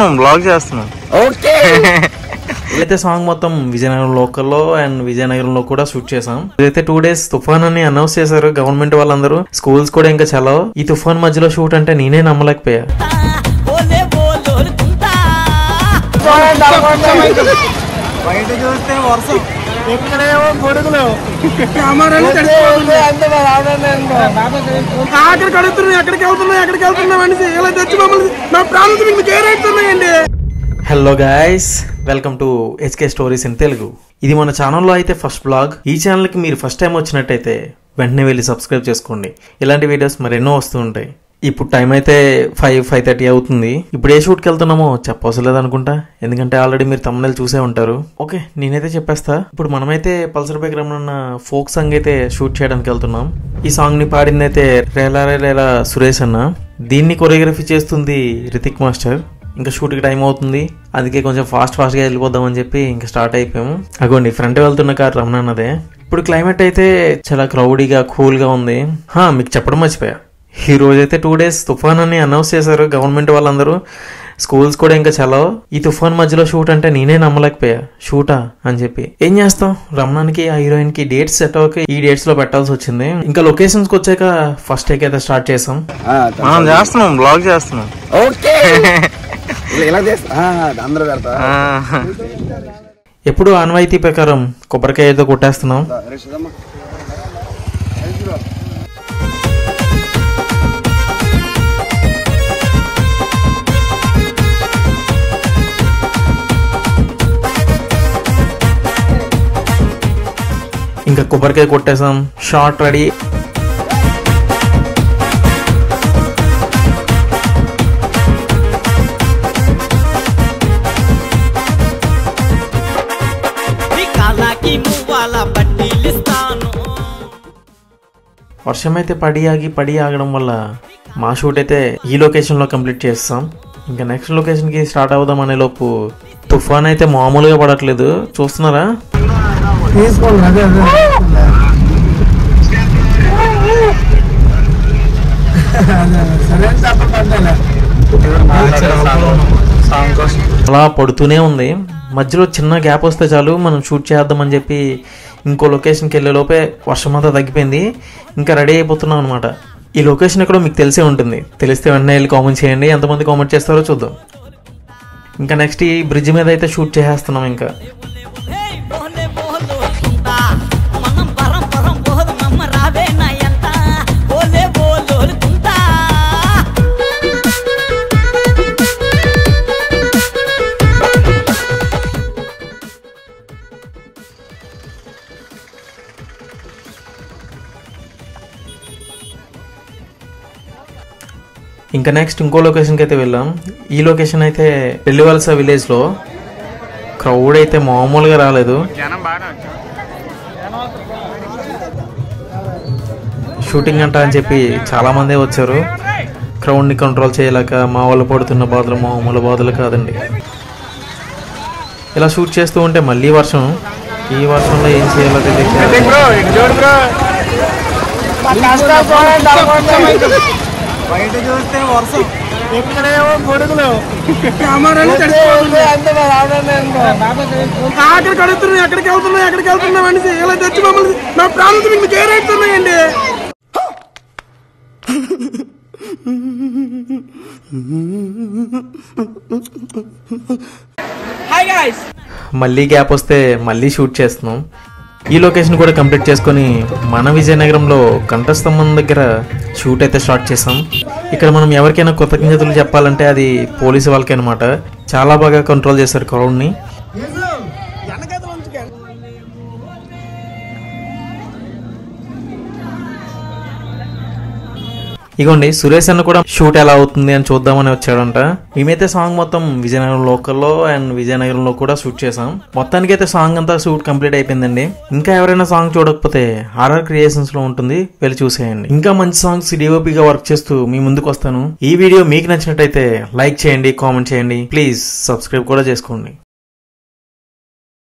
చేస్తున్నాం, బ్లాగ్ చేస్తున్నాం. ఓకే. అయితే సాంగ్ మొత్తం విజయనగరం లోకల్లో అండ్ విజయనగరంలో కూడా షూట్ చేసాం. ఇదైతే 2 days తుఫాన్ అని అనౌన్స్ చేశారు గవర్నమెంట్ వాళ్ళందరూ. స్కూల్స్ కూడా ఇంకా సెలవు. ఈ తుఫాన్ మధ్యలో షూట్ అంటే నేనే నమ్మలేకపోయా. బయట చూస్తే వర్షం, ఎక్కడేమో గొడుగులు, ఆఖరికి అడుగుతున్నాయి ఎక్కడికి వెళ్తున్నాం అనేసి ఇలా తెచ్చి మమ్మల్ని నా ప్రాణాలతో మీకు కేరేస్తున్నాయండి. Hello guys, welcome to HK stories in Telugu. ఇది మన ఛానల్లో అయితే ఫస్ట్ బ్లాగ్. ఈ ఛానల్కి మీరు ఫస్ట్ టైం వచ్చినట్టయితే వెంటనే వెళ్ళి సబ్స్క్రైబ్ చేసుకోండి. ఇలాంటి వీడియోస్ మరెన్నో వస్తూ ఉంటాయి. ఇప్పుడు టైం అయితే 5:30 అవుతుంది. ఇప్పుడు ఏ షూట్కి వెళ్తున్నామో చెప్పవసరం లేదనుకుంటా, ఎందుకంటే ఆల్రెడీ మీరు తమ్ముళ్ళు చూసే ఉంటారు. ఓకే, నేనైతే చెప్పేస్తా. ఇప్పుడు మనమైతే Pulsar bike Ramana folk song అయితే షూట్ చేయడానికి వెళ్తున్నాం. ఈ సాంగ్ ని పాడింది అయితే రేలా సురేష్ అన్న. దీన్ని కొరియోగ్రఫీ చేస్తుంది రితిక్ మాస్టర్. ఇంకా షూట్కి టైం అవుతుంది, అందుకే కొంచెం ఫాస్ట్గా వెళ్ళిపోదామని చెప్పి ఇంకా స్టార్ట్ అయిపోయాము. అగోండి ఫ్రంట్ వెళ్తున్న కార్ రమణ అన్నదే. ఇప్పుడు క్లైమేట్ అయితే చాలా క్రౌడీగా కూల్గా ఉంది. మీకు చెప్పడం మర్చిపోయా, ఈ రోజైతే 2 days తుఫాన్ అని అనౌన్స్ చేశారు గవర్నమెంట్ వాళ్ళందరూ. స్కూల్స్ కూడా ఇంకా సెలవు. ఈ తుఫాన్ మధ్యలో షూట్ అంటే నేనే నమ్మలేకపోయా. షూటా అని చెప్పి ఏం చేస్తాం, రమణానికి ఆ హీరోయిన్ కి డేట్స్ సెట్ అవ్వక ఈ డేట్స్ లో పెట్టాల్సి వచ్చింది. ఇంకా లొకేషన్స్ కి వచ్చాక ఫస్ట్ టేక్ అయితే స్టార్ట్ చేసాం. మనం చేస్తున్నాం, బ్లాగ్ చేస్తున్నాం. ఓకే. ఇలా చేస్తా అందరూ పెడతా. ఎప్పుడు ఆనవాయితీ ప్రకారం కొబ్బరికాయ ఏదో కొట్టేస్తున్నాం. ఇంకా కొబ్బరికాయ కొట్టేసాం, షార్ట్ రెడీ. వర్షం అయితే పడి ఆగడం వల్ల మా షూట్ అయితే ఈ లొకేషన్ లో కంప్లీట్ చేస్తాం. ఇంకా నెక్స్ట్ లొకేషన్ కి స్టార్ట్ అవుదాం అనే లోపు తుఫాన్ అయితే మామూలుగా పడట్లేదు, చూస్తున్నారా? అలా పడుతూనే ఉంది. మధ్యలో చిన్న గ్యాప్ వస్తే చాలు మనం షూట్ చేద్దామని చెప్పి ఇంకో లొకేషన్కి వెళ్ళే లోపే వర్షం అంతా తగ్గిపోయింది. ఇంకా రెడీ అయిపోతున్నాం అనమాట. ఈ లొకేషన్ ఎక్కడో మీకు తెలిసే ఉంటుంది, తెలిస్తే వెంటనే వెళ్ళి కామెంట్ చేయండి. ఎంతమంది కామెంట్ చేస్తారో చూద్దాం. ఇంకా నెక్స్ట్ ఈ బ్రిడ్జ్ మీద అయితే షూట్ చేసేస్తున్నాం. ఇంకా ఇంకా నెక్స్ట్ ఇంకో లొకేషన్కి అయితే వెళ్ళాం. ఈ లొకేషన్ అయితే పెళ్లివలస విలేజ్లో. క్రౌడ్ అయితే మామూలుగా రాలేదు. షూటింగ్ అంట అని చెప్పి చాలామందే వచ్చారు. క్రౌడ్ని కంట్రోల్ చేయలేక మా వాళ్ళు పడుతున్న బాధలు మామూలు బాధలు కాదండి. ఇలా షూట్ చేస్తూ ఉంటే మళ్ళీ వర్షం. ఈ వర్షంలో ఏం చేయాలో తెలియదు. బయట చూస్తే వర్షం, ఎక్కడేమో గొడుగులు, ఆఖరికి అడుగుతున్నాయి ఎక్కడికి వెళ్తున్నాం అనేసి ఇలా తెచ్చి మమ్మల్ని నా ప్రాణాలతో మీకు కేరేస్తున్నాయండి. మళ్ళీ గ్యాప్ వస్తే మళ్ళీ షూట్ చేస్తున్నాం. ఈ లొకేషన్ కూడా కంప్లీట్ చేసుకొని మన విజయనగరంలో కంఠస్తంభం దగ్గర షూట్ అయితే స్టార్ట్ చేసాం. ఇక్కడ మనం ఎవరికైనా కృతజ్ఞతలు చెప్పాలంటే అది పోలీసు వాళ్ళకి అనమాట. చాలా బాగా కంట్రోల్ చేశారు క్రౌడ్ని. ఇగోండి సురేష్ అన్న కూడా షూట్ ఎలా అవుతుంది అని చూద్దామని వచ్చాడంట. మేమైతే సాంగ్ మొత్తం విజయనగరం లోకల్లో అండ్ విజయనగరంలో కూడా షూట్ చేసాం. మొత్తానికైతే సాంగ్ అంతా షూట్ కంప్లీట్ అయిపోయిందండి. ఇంకా ఎవరైనా సాంగ్ చూడకపోతే ఆర్ఆర్ క్రియేషన్స్ లో ఉంటుంది, వెళ్ళి చూసేయండి. ఇంకా మంచి సాంగ్స్ డిఓపిగా వర్క్ చేస్తూ మీ ముందుకు వస్తాను. ఈ వీడియో మీకు నచ్చినట్టయితే లైక్ చేయండి, కామెంట్ చేయండి, ప్లీజ్ సబ్స్క్రైబ్ కూడా చేసుకోండి.